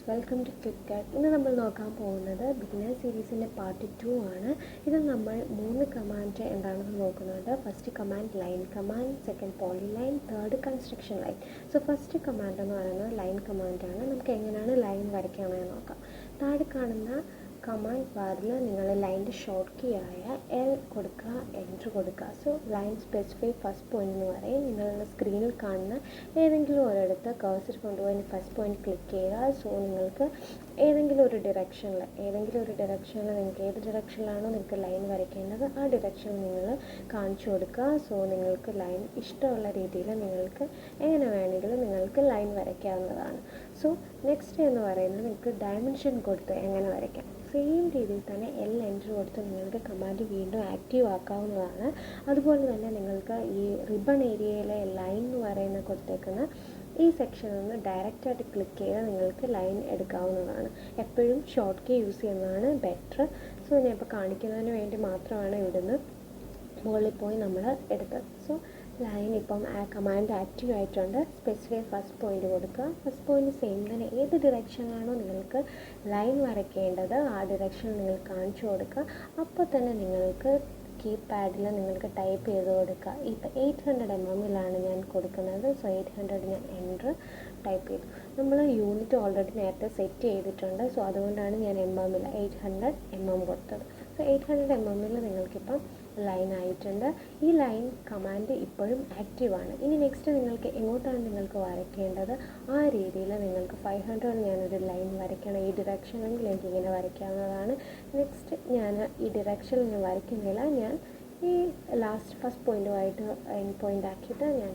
Welcome to ക്ലിക്കാറ്റ്. ഇന്ന് നമ്മൾ നോക്കാൻ പോകുന്നത് ബിഗിനർ സീരീസിൻ്റെ പാർട്ട് 2 ആണ്. ഇത് നമ്മൾ 3 കമാൻഡ് എന്താണെന്ന് നോക്കുന്നുണ്ട്. First command line command, second polyline, third construction line. So first command എന്ന് പറയുന്നത് ലൈൻ കമാൻഡാണ്. നമുക്ക് എങ്ങനെയാണ് ലൈൻ വരയ്ക്കണമെന്ന് നോക്കാം. താഴെ കാണുന്ന കമാൻഡ് ബാറിൽ നിങ്ങൾ ലൈൻ്റെ ഷോർട്ട് കീ ആയ എൽ കൊടുക്കുക, എൻറ്റർ കൊടുക്കുക. So line specify first point എന്ന് പറയും. നിങ്ങളുടെ സ്ക്രീനിൽ കാണുന്ന ഏതെങ്കിലും ഒരിടത്ത് കഴ്സർ കൊണ്ടുപോയി ഫസ്റ്റ് പോയിന്റ് ക്ലിക്ക് ചെയ്യുക. സോ നിങ്ങൾക്ക് ഏതെങ്കിലും ഒരു ഡിറക്ഷനിൽ നിങ്ങൾക്ക് ഏത് ഡിറക്ഷനിലാണോ നിങ്ങൾക്ക് ലൈൻ വരയ്ക്കേണ്ടത് ആ ഡിറക്ഷനിൽ നിങ്ങൾ കാണിച്ചു കൊടുക്കുക. സോ നിങ്ങൾക്ക് ലൈൻ ഇഷ്ടമുള്ള രീതിയിൽ നിങ്ങൾക്ക് എങ്ങനെ വേണമെങ്കിലും നിങ്ങൾക്ക് ലൈൻ വരയ്ക്കാവുന്നതാണ്. സോ നെക്സ്റ്റ് എന്ന് പറയുന്നത് നിങ്ങൾക്ക് ഡയമെൻഷൻ കൊടുത്ത് എങ്ങനെ വരയ്ക്കാം. സെയിം രീതിയിൽ തന്നെ എൽ എൻറ്റർ കൊടുത്ത് നിങ്ങൾക്ക് കമാൻഡ് വീണ്ടും ആക്റ്റീവ് ആക്കാവുന്നതാണ്. അതുപോലെ തന്നെ നിങ്ങൾക്ക് ഈ റിബൺ ഏരിയയിലെ ലൈൻ എന്ന് പറയുന്ന കൊടുത്തേക്കുന്ന ഈ സെക്ഷനിൽ നിന്ന് ഡയറക്റ്റായിട്ട് ക്ലിക്ക് ചെയ്താൽ നിങ്ങൾക്ക് ലൈൻ എടുക്കാവുന്നതാണ്. എപ്പോഴും ഷോർട്ട് കീ യൂസ് ചെയ്യുന്നതാണ് ബെറ്റർ. സോ ഞാൻ ഇപ്പോൾ കാണിക്കുന്നതിന് വേണ്ടി മാത്രമാണ് ഇവിടുന്ന് മുകളിൽ പോയി നമ്മൾ എടുത്തത്. സോ ലൈൻ ഇപ്പം ആ കമാൻഡ് ആക്റ്റീവ് ആയിട്ടുണ്ട്. സ്പെസിഫൈ ഫസ്റ്റ് പോയിന്റ് കൊടുക്കുക. ഫസ്റ്റ് പോയിന്റ് സെയിം തന്നെ ഏത് ഡിറക്ഷനിലാണോ നിങ്ങൾക്ക് ലൈൻ വരയ്ക്കേണ്ടത് ആ ഡിറക്ഷൻ നിങ്ങൾ കാണിച്ചു കൊടുക്കുക. അപ്പോൾ തന്നെ നിങ്ങൾക്ക് കീപാഡിൽ നിങ്ങൾക്ക് ടൈപ്പ് ചെയ്ത് കൊടുക്കുക. ഇപ്പോൾ 800 mm ഞാൻ കൊടുക്കുന്നത്. സോ 800 ഞാൻ എൻറ്റർ ടൈപ്പ് ചെയ്തു. നമ്മൾ യൂണിറ്റ് ഓൾറെഡി നേരത്തെ സെറ്റ് ചെയ്തിട്ടുണ്ട്. സോ അതുകൊണ്ടാണ് ഞാൻ MM 800 mm കൊടുത്തത്. സോ 800 mm നിങ്ങൾക്കിപ്പം ലൈൻ ആയിട്ടുണ്ട്. ഈ ലൈൻ കമാൻഡ് ഇപ്പോഴും ആക്റ്റീവാണ്. ഇനി നെക്സ്റ്റ് നിങ്ങൾക്ക് എങ്ങോട്ടാണ് നിങ്ങൾക്ക് വരയ്ക്കേണ്ടത് ആ രീതിയിൽ നിങ്ങൾക്ക് 500 ഞാനൊരു ലൈൻ വരയ്ക്കണം. ഈ ഡിറക്ഷനിലെങ്കിൽ എനിക്കിങ്ങനെ വരയ്ക്കാവുന്നതാണ്. നെക്സ്റ്റ് ഞാൻ ഈ ഡിറക്ഷനിൽ ഞാൻ വരയ്ക്കുന്നില്ല. ഞാൻ ഈ ലാസ്റ്റ് ഫസ്റ്റ് പോയിൻറ്റുമായിട്ട് എൻഡ് പോയിൻ്റ് ആക്കിയിട്ട് ഞാൻ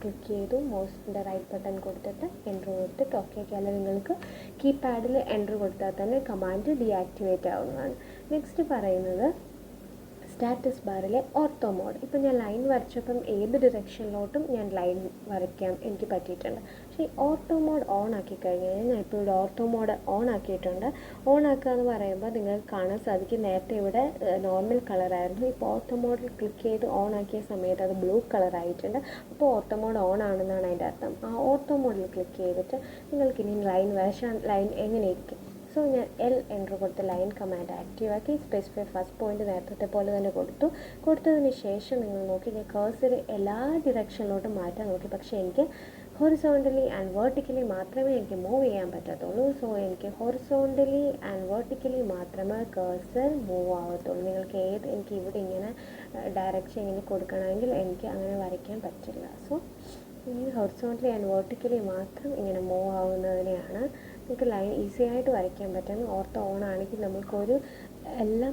ക്ലിക്ക് ചെയ്തു. മൗസിൻ്റെ റൈറ്റ് ബട്ടൺ കൊടുത്തിട്ട് എൻറ്റർ കൊടുത്തിട്ട് ഓക്കെ ആക്കി. അല്ല നിങ്ങൾക്ക് കീപാഡിൽ എൻറ്റർ കൊടുത്താൽ തന്നെ കമാൻഡ് ഡീആക്ടിവേറ്റ് ആവുന്നതാണ്. നെക്സ്റ്റ് പറയുന്നത് സ്റ്റാറ്റസ് ബാറിലെ ഓർത്തോ മോഡ്. ഇപ്പം ഞാൻ ലൈൻ വരച്ചപ്പം ഏത് ഡിറക്ഷനിലോട്ടും ഞാൻ ലൈൻ വരയ്ക്കാൻ എനിക്ക് പറ്റിയിട്ടുണ്ട്. പക്ഷേ ഈ ഓർത്തോ മോഡ് ഓൺ ആക്കി കഴിഞ്ഞാൽ ഞാൻ ഇപ്പോൾ ഇവിടെ ഓർത്തോ മോഡ് ഓൺ ആക്കിയിട്ടുണ്ട്. ഓൺ ആക്കുക എന്ന് പറയുമ്പോൾ നിങ്ങൾക്ക് കാണാൻ സാധിക്കും നേരത്തെ ഇവിടെ നോർമൽ കളറായിരുന്നു. ഇപ്പോൾ ഓർത്തോ മോഡിൽ ക്ലിക്ക് ചെയ്ത് ഓൺ ആക്കിയ സമയത്ത് അത് ബ്ലൂ കളറായിട്ടുണ്ട്. അപ്പോൾ ഓർത്തോ മോഡ് ഓൺ ആണെന്നാണ് അതിൻ്റെ അർത്ഥം. ആ ഓർത്തോ മോഡിൽ ക്ലിക്ക് ചെയ്തിട്ട് നിങ്ങൾക്കിനി ലൈൻ വരച്ചാൽ ലൈൻ എങ്ങനെയിരിക്കും. സോ ഞാൻ എൽ എൻറ്റർ കൊടുത്ത് ലൈൻ കമാൻഡ് ആക്റ്റീവ് ആക്കി. സ്പെസിഫൈ ഫസ്റ്റ് പോയിന്റ് നേരത്തെ പോലെ തന്നെ കൊടുത്തതിന് ശേഷം നിങ്ങൾ നോക്കി ഞാൻ കഴ്സർ എല്ലാ ഡിറക്ഷനിലോട്ടും മാറ്റാൻ നോക്കി. പക്ഷേ എനിക്ക് ഹൊറിസോണ്ടലി ആൻഡ് വെർട്ടിക്കലി മാത്രമേ എനിക്ക് മൂവ് ചെയ്യാൻ പറ്റത്തുള്ളൂ. സോ എനിക്ക് ഹൊറിസോണ്ടലി ആൻഡ് വെർട്ടിക്കലി മാത്രമേ കഴ്സർ മൂവ് ആവത്തുള്ളൂ. നിങ്ങൾക്ക് എനിക്ക് ഇവിടെ ഇങ്ങനെ ഡയറക്ഷൻ ഇങ്ങനെ കൊടുക്കണമെങ്കിൽ എനിക്ക് അങ്ങനെ വരയ്ക്കാൻ പറ്റില്ല. സോ ഈ ഹൊറിസോണ്ടലി ആൻഡ് വെർട്ടിക്കലി മാത്രം ഇങ്ങനെ മൂവ് ആവുന്നതിനെയാണ് നമുക്ക് ലൈൻ ഈസി ആയിട്ട് വരയ്ക്കാൻ പറ്റും. ഓർത്തോ ഓൺ ആണെങ്കിൽ നമുക്കൊരു എല്ലാം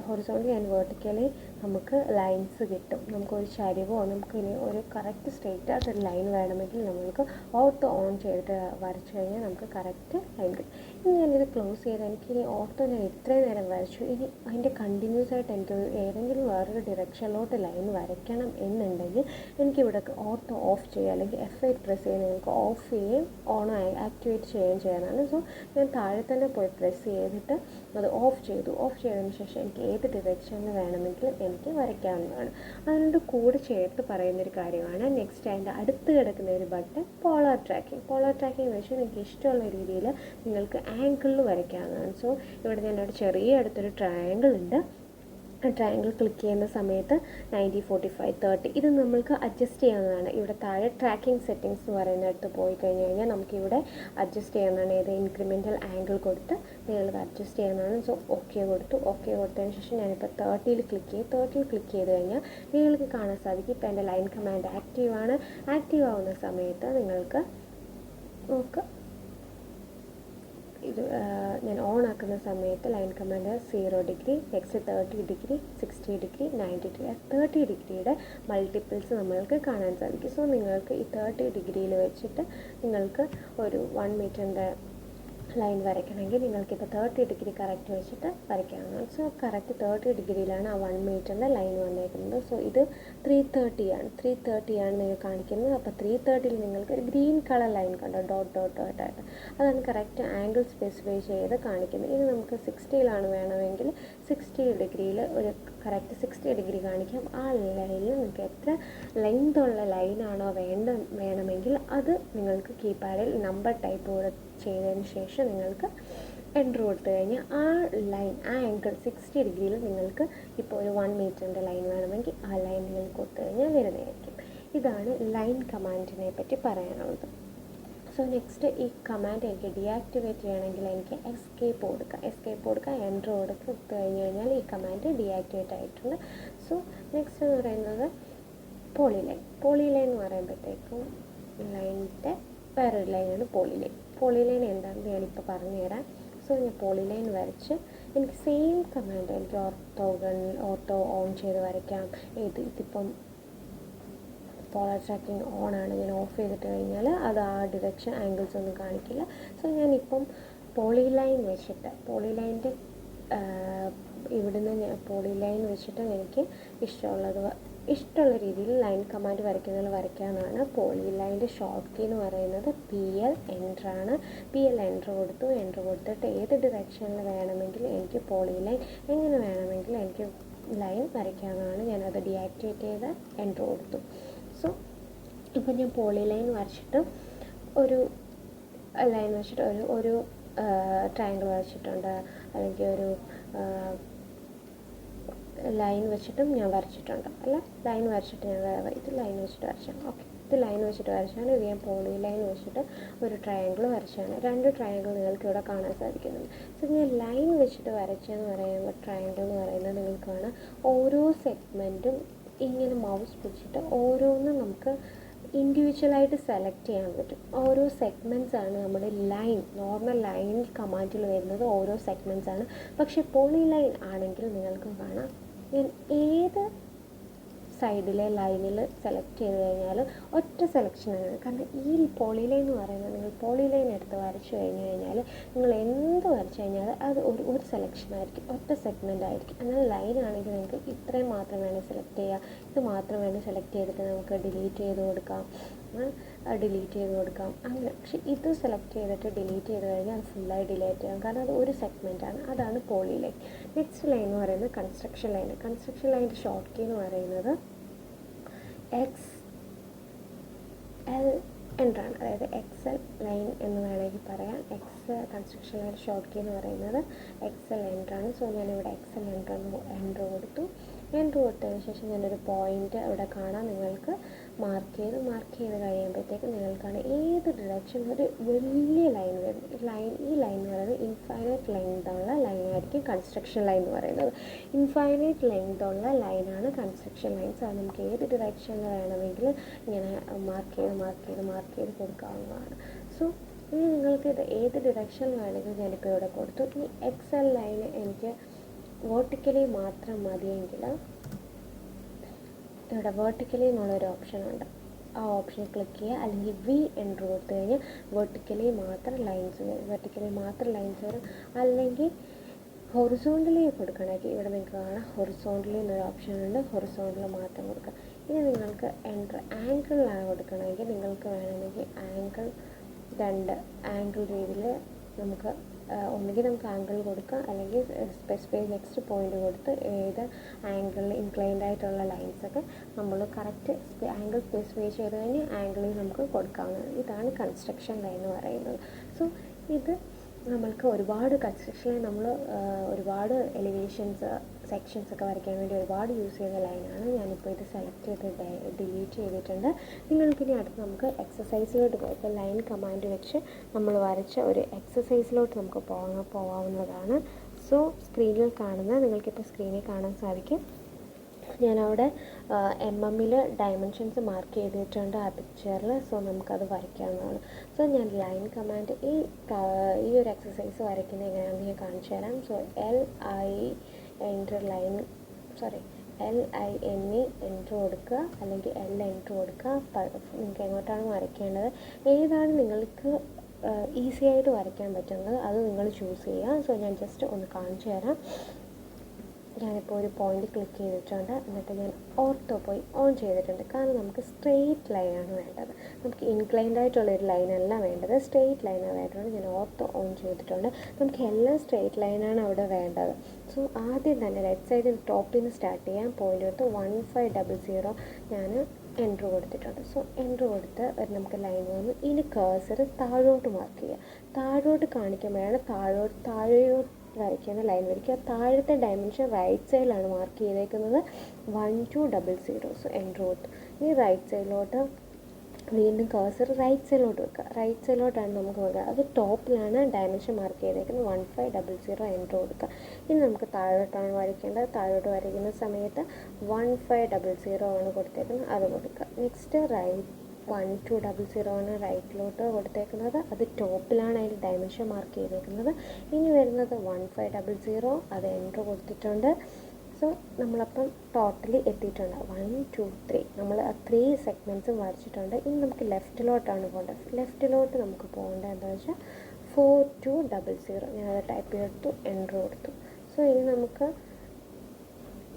ഹൊറിസോണ്ടലി ആൻഡ് വെർട്ടിക്കലി നമുക്ക് ലൈൻസ് കിട്ടും. നമുക്കൊരു ചരിവോ നമുക്കിനി ഒരു കറക്റ്റ് സ്ട്രെയിറ്റ് ആയിട്ട് ഒരു ലൈൻ വേണമെങ്കിൽ നമുക്ക് ഓർത്തോ ഓൺ ചെയ്തിട്ട് വരച്ചു കഴിഞ്ഞാൽ നമുക്ക് കറക്റ്റ് ലൈൻ കിട്ടും. ഇനി ഞാനിത് ക്ലോസ് ചെയ്ത് എനിക്കിനി ഓർത്തോ ഞാൻ ഇത്രയും നേരം വരച്ചു. ഇനി അതിൻ്റെ കണ്ടിന്യൂസ് ആയിട്ട് എനിക്ക് ഏതെങ്കിലും വേറൊരു ഡിറക്ഷനിലോട്ട് ലൈൻ വരയ്ക്കണം എന്നുണ്ടെങ്കിൽ എനിക്കിവിടെ ഓർത്തോ ഓഫ് ചെയ്യുക അല്ലെങ്കിൽ F8 പ്രസ് ചെയ്ത് നിങ്ങൾക്ക് ഓഫ് ചെയ്യുകയും ഓൺ ആക്ടിവേറ്റ് ചെയ്യുകയും ചെയ്യാനാണ്. സോ ഞാൻ താഴെ തന്നെ പോയി പ്രസ് ചെയ്തിട്ട് അത് ഓഫ് ചെയ്തതിന് ശേഷം എനിക്ക് ഏത് ഡിറക്ഷനിൽ വേണമെങ്കിലും എനിക്ക് വരയ്ക്കാവുന്നതാണ്. അതിനോട് കൂടെ ചേർത്ത് പറയുന്നൊരു കാര്യമാണ് നെക്സ്റ്റ് അതിൻ്റെ അടുത്ത് കിടക്കുന്ന ഒരു ബട്ടൺ പോളാർ ട്രാക്കിംഗ് വെച്ച് നിങ്ങൾക്ക് ഇഷ്ടമുള്ള രീതിയിൽ നിങ്ങൾക്ക് ആംഗിളിൽ വരയ്ക്കാവുന്നതാണ്. സോ ഇവിടെ ഞാനൊരു ചെറിയ അടുത്തൊരു ട്രയാങ്കിൾ ഉണ്ട്. ട്രയാങ്കിൾ ക്ലിക്ക് ചെയ്യുന്ന സമയത്ത് 90, 45, 30 ഇത് നമ്മൾക്ക് അഡ്ജസ്റ്റ് ചെയ്യാവുന്നതാണ്. ഇവിടെ താഴെ ട്രാക്കിംഗ് സെറ്റിങ്സ് എന്ന് പറയുന്നിടത്ത് പോയി കഴിഞ്ഞ് കഴിഞ്ഞാൽ നമുക്കിവിടെ അഡ്ജസ്റ്റ് ചെയ്യാവുന്നതാണ്. ഏത് ഇൻക്രിമെൻ്റൽ ആംഗിൾ കൊടുത്ത് നിങ്ങൾക്ക് അഡ്ജസ്റ്റ് ചെയ്യാവുന്നതാണ്. സോ ഓക്കെ കൊടുത്തതിന് ശേഷം ഞാനിപ്പോൾ 30 ക്ലിക്ക് ചെയ്ത് കഴിഞ്ഞാൽ നിങ്ങൾക്ക് കാണാൻ സാധിക്കും ഇപ്പോൾ എൻ്റെ ലൈൻ കമാൻഡ് ആക്റ്റീവ് ആവുന്ന സമയത്ത് നിങ്ങൾക്ക് നോക്കുക. ഇത് ഞാൻ ഓൺ ആക്കുന്ന സമയത്ത് line command 0 degree, next 30 degree, 60 degree, 90 degree 30 ഡിഗ്രിയുടെ മൾട്ടിപ്പിൾസ് നമ്മൾക്ക് കാണാൻ സാധിക്കും. സോ നിങ്ങൾക്ക് ഈ 30 ഡിഗ്രിയിൽ വെച്ചിട്ട് നിങ്ങൾക്ക് ഒരു 1 മീറ്ററിൻ്റെ ലൈൻ വരയ്ക്കണമെങ്കിൽ നിങ്ങൾക്കിപ്പോൾ 30 ഡിഗ്രി കറക്റ്റ് വെച്ചിട്ട് വരയ്ക്കാവുന്നതാണ്. സോ കറക്റ്റ് 30 ഡിഗ്രിയിലാണ് ആ 1 മീറ്ററിൻ്റെ ലൈൻ വന്നേക്കുന്നത്. സോ ഇത് 330 ആണ് നിങ്ങൾ കാണിക്കുന്നത്. അപ്പോൾ 330ൽ നിങ്ങൾക്ക് ഒരു ഗ്രീൻ കളർ ലൈൻ കണ്ടോ, ഡോട്ടായിട്ട് അതാണ് കറക്റ്റ് ആംഗിൾ സ്പെസിഫൈ ചെയ്ത് കാണിക്കുന്നത്. ഇനി നമുക്ക് 60ലാണ് വേണമെങ്കിൽ 60 ഡിഗ്രിയിൽ ഒരു കറക്റ്റ് 60 ഡിഗ്രി കാണിക്കാം. ആ ലൈനിൽ നിങ്ങൾക്ക് എത്ര ലെങ്തുള്ള ലൈനാണോ വേണമെങ്കിൽ അത് നിങ്ങൾക്ക് കീപാഡിൽ നമ്പർ ടൈപ്പ് ചെയ്തതിന് ശേഷം നിങ്ങൾക്ക് എൻ്റർ കൊടുത്തു കഴിഞ്ഞാൽ ആ ലൈൻ, ആ ആംഗിൾ 60 ഡിഗ്രിയിൽ നിങ്ങൾക്ക് ഇപ്പോൾ ഒരു 1 മീറ്ററിൻ്റെ ലൈൻ വേണമെങ്കിൽ ആ ലൈൻ നിങ്ങൾക്ക് കൊടുത്തു കഴിഞ്ഞാൽ വരുന്നതായിരിക്കും. ഇതാണ് ലൈൻ കമാൻഡിനെ പറ്റി പറയാനുള്ളത്. സോ നെക്സ്റ്റ്, ഈ കമാൻഡ് എനിക്ക് ഡീആക്ടിവേറ്റ് ചെയ്യണമെങ്കിൽ എനിക്ക് എസ്കേപ്പ് കൊടുക്കുക, എൻ്റർ കൊടുത്ത് കഴിഞ്ഞ് കഴിഞ്ഞാൽ ഈ കമാൻഡ് ഡീആക്ടിവേറ്റ് ആയിട്ടുണ്ട്. സോ നെക്സ്റ്റ് എന്ന് പറയുന്നത് പോളിലൈൻ എന്ന് പറയുമ്പോഴത്തേക്കും ലൈനിൻ്റെ വേറൊരു ലൈനാണ് പോളിലൈൻ എന്താണെന്ന് ഞാനിപ്പോൾ പറഞ്ഞുതരാം. സോ ഞാൻ പോളിലൈൻ വരച്ച് എനിക്ക് സെയിം കമാൻഡ് എനിക്ക് ഓർത്തോ ഓൺ ചെയ്ത് വരയ്ക്കാം. ഇതിപ്പം പോളർ ട്രാക്കിംഗ് ഓൺ ആണ്, ഞാൻ ഓഫ് ചെയ്തിട്ട് കഴിഞ്ഞാൽ അത് ആ ഡിറക്ഷൻ ആംഗിൾസ് ഒന്നും കാണിക്കില്ല. സോ ഞാനിപ്പം പോളിലൈൻ വെച്ചിട്ട് ഇവിടുന്ന് പോളിലൈൻ വെച്ചിട്ട് എനിക്ക് ഇഷ്ടമുള്ള രീതിയിൽ ലൈൻ കമാൻഡ് വരയ്ക്കാനാണ്. പോളിലൈൻ്റെ ഷോർട്ട് കീ എന്ന് പറയുന്നത് PL എൻ്റർ ആണ്. PL എൻ്റർ കൊടുത്തിട്ട് ഏത് ഡിറക്ഷനിൽ വേണമെങ്കിൽ എനിക്ക് പോളിലൈൻ എങ്ങനെ വേണമെങ്കിൽ എനിക്ക് ലൈൻ വരയ്ക്കാവുന്നതാണ്. ഞാനത് ഡീആക്ടിവേറ്റ് ചെയ്ത് എൻ്റർ കൊടുത്തു. സോ ഇപ്പം ഞാൻ പോളിലൈൻ വരച്ചിട്ട് ഒരു ലൈൻ വെച്ചിട്ട് ഒരു ട്രയാങ്കിൾ വരച്ചിട്ടുണ്ട്, അല്ലെങ്കിൽ ഒരു ലൈൻ വെച്ചിട്ടും ഞാൻ വരച്ചിട്ടുണ്ട്. ലൈൻ വെച്ചിട്ട് വരച്ചാണ്. ഇത് ഞാൻ പോളിലൈൻ വെച്ചിട്ട് ഒരു ട്രയാങ്കിൾ വരച്ചാണ്. 2 ട്രയാങ്കിൾ നിങ്ങൾക്ക് ഇവിടെ കാണാൻ സാധിക്കുന്നുണ്ട്. സോ ഞാൻ ലൈൻ വെച്ചിട്ട് വരച്ചെന്ന് പറയുമ്പോൾ ട്രയാങ്കിൾ എന്ന് പറയുന്നത് നിങ്ങൾക്ക് കാണാം, ഓരോ സെഗ്മെൻറ്റും ഇങ്ങനെ മൗസ് പിടിച്ചിട്ട് ഓരോന്നും നമുക്ക് ഇൻഡിവിജ്വലായിട്ട് സെലക്ട് ചെയ്യാൻ പറ്റും. ഓരോ സെഗ്മെൻറ്റ്സ് ആണ് നമ്മുടെ നോർമൽ ലൈൻ കമാൻഡിൽ വരുന്നത്, ഓരോ സെഗ്മെൻറ്റ്സ് ആണ്. പക്ഷേ പോളിലൈൻ ആണെങ്കിൽ നിങ്ങൾക്ക് കാണാം, ഞാൻ ഏത് സൈഡിലെ ലൈനിൽ സെലക്ട് ചെയ്ത് കഴിഞ്ഞാൽ ഒറ്റ സെലക്ഷനാണ്. കാരണം ഈ പോളിലൈൻ എന്ന് പറയുന്നത്, നിങ്ങൾ പോളിലൈൻ എടുത്ത് വരച്ചു കഴിഞ്ഞാൽ നിങ്ങൾ എന്ത് വരച്ചു കഴിഞ്ഞാൽ അത് ഒരു സെലക്ഷൻ ആയിരിക്കും, ഒറ്റ സെഗ്മെൻ്റ് ആയിരിക്കും. എന്നാൽ ലൈൻ ആണെങ്കിൽ നിങ്ങൾക്ക് ഇത്രയും മാത്രം വേണേൽ സെലക്ട് ചെയ്യുക, ഇത് മാത്രം വേണേൽ സെലക്ട് ചെയ്തിട്ട് നമുക്ക് ഡിലീറ്റ് ചെയ്ത് കൊടുക്കാം അങ്ങനെ. പക്ഷേ ഇത് സെലക്ട് ചെയ്തിട്ട് ഡിലീറ്റ് ചെയ്ത് കഴിഞ്ഞാൽ അത് ഫുള്ളായി ഡിലീറ്റ് ചെയ്യാം, കാരണം അത് ഒരു സെഗ്മെൻറ്റാണ്. അതാണ് പോളിലൈൻ. നെക്സ്റ്റ് ലൈൻ എന്ന് പറയുന്നത് കൺസ്ട്രക്ഷൻ ലൈൻ്റെ ഷോർട്ട് കീ എന്ന് പറയുന്നത് XL എൻ്ററാണ്, അതായത് XL ലൈൻ എന്ന് വേണമെങ്കിൽ പറയാം. കൺസ്ട്രക്ഷൻ ലൈൻ ഷോർട്ട് കീ എന്ന് പറയുന്നത് XL എൻ്ററാണ്. സോ ഞാനിവിടെ XL എൻ്റർ കൊടുത്തതിന് ശേഷം ഞാനൊരു പോയിൻ്റ് ഇവിടെ കാണാം, നിങ്ങൾക്ക് മാർക്ക് ചെയ്ത് കഴിയുമ്പോഴത്തേക്ക് നിങ്ങൾക്കാണ് ഏത് ഡിറക്ഷൻ ഒരു വലിയ ലൈൻ വരുന്നത്. ഈ ലൈൻ എന്ന് പറയുന്നത് ഇൻഫൈനൈറ്റ് ലെങ്തുള്ള ലൈനായിരിക്കും കൺസ്ട്രക്ഷൻ ലൈൻ എന്ന് പറയുന്നത്. ഇൻഫൈനൈറ്റ് ലെങ്തുള്ള ലൈനാണ് കൺസ്ട്രക്ഷൻ ലൈൻസ്. അത് നമുക്ക് ഏത് ഡിറക്ഷനിൽ വേണമെങ്കിൽ ഇങ്ങനെ മാർക്ക് ചെയ്ത് കൊടുക്കാവുന്നതാണ്. സോ ഇനി നിങ്ങൾക്ക് ഇത് ഏത് ഡിറക്ഷനിൽ വേണമെങ്കിൽ ഞാനിപ്പോൾ ഇവിടെ കൊടുത്തു. ഈ XL ലൈന് എനിക്ക് വേർട്ടിക്കലി മാത്രം മതിയെങ്കിൽ ഇവിടെ വേർട്ടിക്കലി എന്നുള്ളൊരു ഓപ്ഷനുണ്ട്, ആ ഓപ്ഷൻ ക്ലിക്ക് ചെയ്യുക. അല്ലെങ്കിൽ V എൻ്റർ കൊടുത്തു കഴിഞ്ഞാൽ വേർട്ടിക്കലി മാത്രം ലൈൻസ് വരും. അല്ലെങ്കിൽ ഹൊറിസോണ്ടലി കൊടുക്കണമെങ്കിൽ ഇവിടെ നിങ്ങൾക്ക് കാണാം, ഹൊറിസോണ്ടലി എന്നൊരു ഓപ്ഷനുണ്ട്, ഹൊറിസോണ്ടൽ മാത്രം കൊടുക്കുക. ഇനി നിങ്ങൾക്ക് ആംഗിളിലാണ് കൊടുക്കണമെങ്കിൽ നിങ്ങൾക്ക് വേണമെങ്കിൽ രണ്ട് ആംഗിൾ രീതിയിൽ നമുക്ക് ഒന്നുകിൽ നമുക്ക് ആംഗിൾ കൊടുക്കാം, അല്ലെങ്കിൽ സ്പെസിഫൈ നെക്സ്റ്റ് പോയിൻ്റ് കൊടുത്ത് ഏത് ആംഗിളിൽ ഇൻക്ലൈൻഡ് ആയിട്ടുള്ള ലൈൻസൊക്കെ നമ്മൾ കറക്റ്റ് ആംഗിൾ സ്പെസിഫൈ ചെയ്ത് കഴിഞ്ഞ് ആംഗിളിൽ നമുക്ക് കൊടുക്കാവുന്നതാണ്. ഇതാണ് കൺസ്ട്രക്ഷൻ ലൈൻ എന്ന് പറയുന്നത്. സോ ഇത് നമ്മൾക്ക് ഒരുപാട് കൺസ്ട്രക്ഷൻ നമ്മൾ ഒരുപാട് സെക്ഷൻസ് ഒക്കെ വരയ്ക്കാൻ വേണ്ടി ഒരുപാട് യൂസ് ചെയ്യുന്ന ലൈനാണ്. ഞാനിപ്പോൾ ഇത് സെലക്ട് ചെയ്ത് ഡിലീറ്റ് ചെയ്തിട്ടുണ്ട്. നിങ്ങൾക്കിനി അടുത്ത് നമുക്ക് എക്സസൈസിലോട്ട് പോകാം. ഇപ്പോൾ ലൈൻ കമാൻഡ് വെച്ച് നമ്മൾ വരച്ച ഒരു എക്സസൈസിലോട്ട് നമുക്ക് പോകാവുന്നതാണ്. സോ നിങ്ങൾക്കിപ്പോൾ സ്ക്രീനിൽ കാണാൻ സാധിക്കും, ഞാനവിടെ mm ഡയമെൻഷൻസ് മാർക്ക് ചെയ്തിട്ടുണ്ട് ആ പിക്ചറിൽ. സോ നമുക്കത് വരയ്ക്കാവുന്നതാണ്. സോ ഞാൻ ലൈൻ കമാൻഡ് ഈ ഒരു എക്സസൈസ് വരയ്ക്കുന്നത് എങ്ങനെയാണെന്ന് ഞാൻ കാണിച്ചു തരാം. സോ LINE എൻ്റർ കൊടുക്കുക, അല്ലെങ്കിൽ L എൻ്റർ കൊടുക്കുക. നിങ്ങൾക്ക് എങ്ങോട്ടാണ് വരയ്ക്കേണ്ടത്, ഏതാണ് നിങ്ങൾക്ക് ഈസി ആയിട്ട് വരയ്ക്കാൻ പറ്റുന്നത് അത് നിങ്ങൾ ചൂസ് ചെയ്യുക. സോ ഞാൻ ജസ്റ്റ് ഒന്ന് കാണിച്ചു തരാം. ഞാനിപ്പോൾ ഒരു പോയിന്റ് ക്ലിക്ക് ചെയ്തിട്ടുണ്ട്. എന്നിട്ട് ഞാൻ ഓർത്തോ പോയി ഓൺ ചെയ്തിട്ടുണ്ട്. കാരണം നമുക്ക് സ്ട്രെയിറ്റ് ലൈനാണ് വേണ്ടത്. നമുക്ക് ഇൻക്ലൈൻഡ് ആയിട്ടുള്ളൊരു ലൈനല്ല വേണ്ടത്, സ്ട്രെയിറ്റ് ലൈനാണ് വേണ്ടത്. ഞാൻ ഓർത്തോ ഓൺ ചെയ്തിട്ടുണ്ട്. നമുക്ക് എല്ലാം സ്ട്രെയിറ്റ് ലൈനാണ് അവിടെ വേണ്ടത്. സോ ആദ്യം തന്നെ ലെഫ്റ്റ് സൈഡിൽ ടോപ്പിൽ നിന്ന് സ്റ്റാർട്ട് ചെയ്യാൻ പോയിന്റ് എടുത്ത് 1500 ഞാൻ എൻട്രി കൊടുത്തിട്ടുണ്ട്. സോ എൻട്രി കൊടുത്ത് നമുക്ക് ലൈൻ വന്നു. ഇനി കേഴ്സർ താഴോട്ട് മാർക്ക് ചെയ്യുക. താഴോട്ട് കാണിക്കുമ്പോഴാണ് താഴോട്ട് വരയ്ക്കുന്ന ലൈൻ വരയ്ക്കുക. താഴത്തെ ഡയമെൻഷൻ റൈറ്റ് സൈഡിലാണ് മാർക്ക് ചെയ്തേക്കുന്നത് 1200. സോ എൻട്രി കൊടുത്തു. ഇനി റൈറ്റ് സൈഡിലോട്ട് വീണ്ടും കേഴ്സർ റൈറ്റ് സൈഡിലോട്ട് വെക്കുക. റൈറ്റ് സൈഡിലോട്ടാണ് നമുക്ക് വെക്കുക. അത് ടോപ്പിലാണ് ഡയമെൻഷൻ മാർക്ക് ചെയ്തേക്കുന്നത് 1500. എൻട്രി കൊടുക്കുക. ഇനി നമുക്ക് താഴോട്ടാണ് വരയ്ക്കേണ്ടത്. താഴോട്ട് വരയ്ക്കുന്ന സമയത്ത് 1500 ആണ് കൊടുത്തേക്കുന്നത്, അത് കൊടുക്കുക. നെക്സ്റ്റ് 1200 ആണ് റൈറ്റിലോട്ട് കൊടുത്തേക്കുന്നത്, അത് ടോപ്പിലാണ് അതിൽ ഡയമെൻഷൻ മാർക്ക് ചെയ്തേക്കുന്നത്. ഇനി വരുന്നത് 1500, അത് എൻട്രി കൊടുത്തിട്ടുണ്ട്. സോ നമ്മളപ്പം ടോട്ടലി എത്തിയിട്ടുണ്ട് 1 2 3. നമ്മൾ ആ 3 സെഗ്മെൻറ്റ്സും വരച്ചിട്ടുണ്ട്. ഇനി നമുക്ക് ലെഫ്റ്റിലോട്ടാണ് പോകേണ്ടത്. ലെഫ്റ്റിലോട്ട് നമുക്ക് പോകേണ്ടത് എന്താ വെച്ചാൽ 4200. ഞാനത് ടൈപ്പ് ചെയ്തെടുത്തു, എൻട്രി കൊടുത്തു. സോ ഇനി നമുക്ക്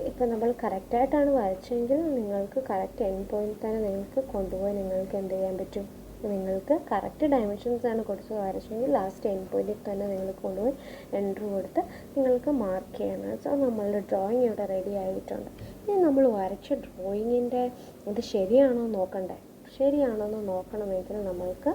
ഇപ്പം നമ്മൾ കറക്റ്റായിട്ടാണ് വരച്ചെങ്കിൽ നിങ്ങൾക്ക് കറക്റ്റ് എൻഡ് പോയിന്റ് തന്നെ നിങ്ങൾക്ക് കൊണ്ടുപോയി നിങ്ങൾക്ക് എന്ത് ചെയ്യാൻ പറ്റും, നിങ്ങൾക്ക് കറക്റ്റ് ഡയമെൻഷൻസ് ആണ് കൊടുത്ത് വരച്ചെങ്കിൽ ലാസ്റ്റ് എൻഡ് പോയിന്റിൽ തന്നെ നിങ്ങൾക്ക് കൊണ്ടുപോയി എൻട്രി കൊടുത്ത് നിങ്ങൾക്ക് മാർക്ക് ചെയ്യണം. സോ നമ്മളുടെ ഡ്രോയിങ് ഇവിടെ റെഡി ആയിട്ടുണ്ട്. ഇനി നമ്മൾ വരച്ച ഡ്രോയിങ്ങിൻ്റെ ഇത് ശരിയാണോ നോക്കണ്ടേ. ശരിയാണോ എന്ന് നോക്കണമെങ്കിൽ നമ്മൾക്ക്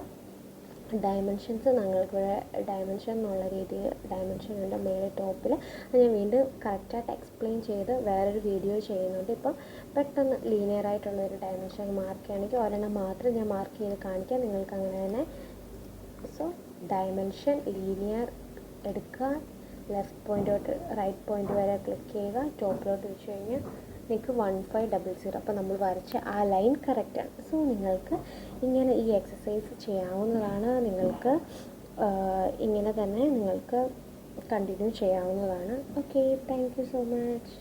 ഡയമെൻഷൻസ് ഞങ്ങൾക്കിവിടെ ഡയമെൻഷൻ എന്നുള്ള രീതിയിൽ ഡയമെൻഷൻ ഉണ്ട് മേലെ ടോപ്പിൽ. അത് ഞാൻ വീണ്ടും കറക്റ്റായിട്ട് എക്സ്പ്ലെയിൻ ചെയ്ത് വേറൊരു വീഡിയോ ചെയ്യുന്നുണ്ട്. ഇപ്പം പെട്ടെന്ന് ലീനിയർ ആയിട്ടുള്ളൊരു ഡയമെൻഷൻ മാർക്ക് ചെയ്യുകയാണെങ്കിൽ ഒരെണ്ണം മാത്രം ഞാൻ മാർക്ക് ചെയ്ത് കാണിക്കാം, നിങ്ങൾക്ക് അങ്ങനെ തന്നെ. സോ ഡയമെൻഷൻ ലീനിയർ എടുക്കുക, ലെഫ്റ്റ് പോയിന്റ് തൊട്ട് റൈറ്റ് പോയിന്റ് വരെ ക്ലിക്ക് ചെയ്യുക, ടോപ്പിലോട്ട് വെച്ച് കഴിഞ്ഞാൽ നിങ്ങൾക്ക് 1500. അപ്പോൾ നമ്മൾ വരച്ച ആ ലൈൻ കറക്റ്റാണ്. സോ നിങ്ങൾക്ക് ഇങ്ങനെ ഈ എക്സസൈസ് ചെയ്യാവുന്നതാണ്. നിങ്ങൾക്ക് ഇങ്ങനെ തന്നെ നിങ്ങൾക്ക് കണ്ടിന്യൂ ചെയ്യാവുന്നതാണ്. Okay, thank you so much.